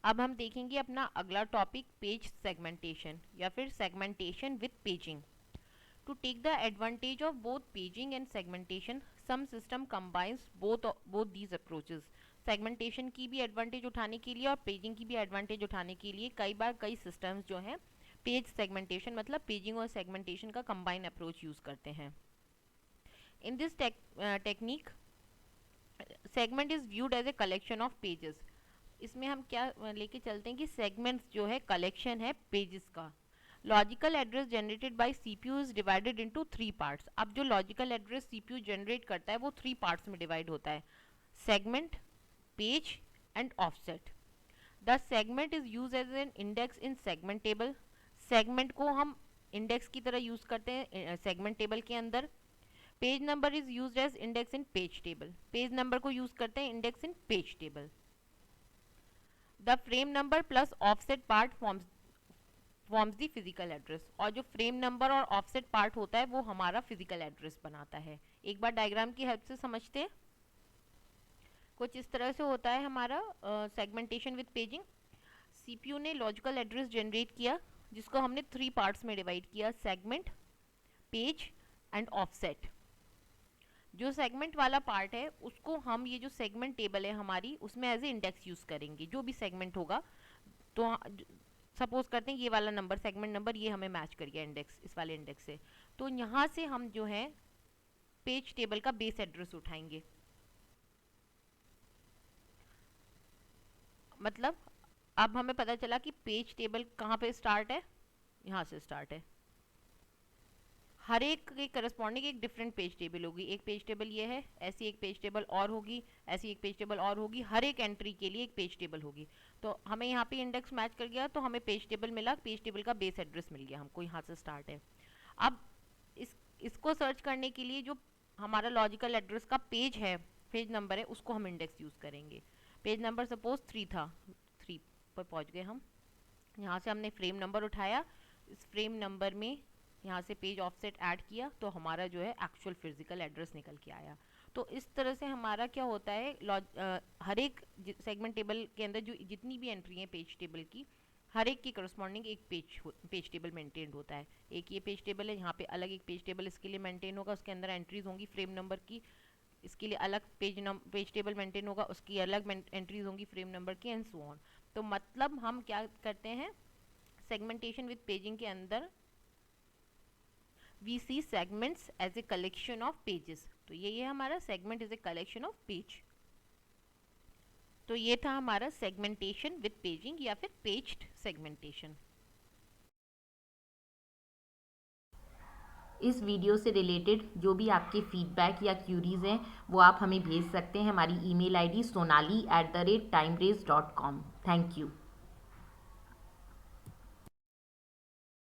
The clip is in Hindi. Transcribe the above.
अब हम देखेंगे अपना अगला टॉपिक पेज सेगमेंटेशन या फिर segmentation with paging. To take the advantage of both paging and segmentation, some system combines both these approaches. Segmentation की भी एडवांटेज उठाने के लिए और पेजिंग की भी एडवांटेज उठाने के लिए कई बार कई सिस्टम्स जो हैं पेज सेगमेंटेशन मतलब पेजिंग और सेगमेंटेशन का कंबाइन अप्रोच यूज़ करते हैं। In this technique segment is viewed as a collection of pages. इसमें हम क्या लेके चलते हैं कि सेगमेंट्स जो है कलेक्शन है पेजेस का। Logical address generated by CPU is divided into 3 parts. अब जो लॉजिकल एड्रेस सीपीयू जनरेट करता है वो 3 पार्ट्स में डिवाइड होता है, segment, page and offset. The segment is use as an index in segment table. Segment को हम इंडेक्स की तरह यूज करते हैं सेगमेंट टेबल के अंदर। Page number is use as index in page table. Page number को यूज करते हैं index in page table. The frame number plus offset part forms the physical address. और जो फ्रेम नंबर और ऑफसेट पार्ट होता है वो हमारा फिजिकल एड्रेस बनाता है। एक बार डायग्राम की हेल्प से समझते हैं। कुछ इस तरह से होता है हमारा सेगमेंटेशन विद पेजिंग। सीपीयू ने लॉजिकल एड्रेस जनरेट किया जिसको हमने 3 पार्ट्स में डिवाइड किया, सेगमेंट, पेज एंड ऑफसेट। जो सेगमेंट वाला पार्ट है उसको हम ये जो सेगमेंट टेबल है हमारी उसमें एज ए इंडेक्स यूज करेंगे। जो भी सेगमेंट होगा तो सपोज करते हैं ये वाला नंबर सेगमेंट नंबर ये हमें मैच कर गया इंडेक्स इस वाले इंडेक्स से, तो यहाँ से हम जो है पेज टेबल का बेस एड्रेस उठाएंगे। मतलब अब हमें पता चला कि पेज टेबल कहाँ पे स्टार्ट है, यहाँ से स्टार्ट है। हर एक के करस्पॉन्डिंग एक डिफरेंट पेज टेबल होगी। एक पेज टेबल ये है, ऐसी एक पेज टेबल और होगी, ऐसी एक पेज टेबल और होगी। हर एक एंट्री के लिए एक पेज टेबल होगी। तो हमें यहाँ पे इंडेक्स मैच कर गया तो हमें पेज टेबल मिला, पेज टेबल का बेस एड्रेस मिल गया हमको, यहाँ से स्टार्ट है। अब इसको सर्च करने के लिए जो हमारा लॉजिकल एड्रेस का पेज है, पेज नंबर है, उसको हम इंडेक्स यूज़ करेंगे। पेज नंबर सपोज 3 था, 3 पर पहुँच गए हम। यहाँ से हमने फ्रेम नंबर उठाया, इस फ्रेम नंबर में यहाँ से पेज ऑफसेट ऐड किया तो हमारा जो है एक्चुअल फिजिकल एड्रेस निकल के आया। तो इस तरह से हमारा क्या होता है हर एक सेगमेंट टेबल के अंदर जो जितनी भी एंट्री है पेज टेबल की, हर एक की करस्पॉन्डिंग एक पेज टेबल मेंटेन होता है। एक ये पेज टेबल है, यहाँ पे अलग एक पेज टेबल इसके लिए मेंटेन होगा, उसके अंदर एंट्रीज होंगी फ्रेम नंबर की, इसके लिए अलग पेज टेबल मेंटेन होगा, उसकी अलग एंट्रीज होंगी फ्रेम नंबर की एंड सो ऑन। तो मतलब हम क्या करते हैं सेगमेंटेशन विद पेजिंग के अंदर we see segments as a collection of pages। तो ये हमारा segment is a collection of page। तो ये था हमारा segmentation with paging या फिर paged segmentation। इस वीडियो से रिलेटेड जो भी आपके फीडबैक या क्यूरीज हैं वो आप हमें भेज सकते हैं हमारी email ID sonali@timerase.com। Thank you.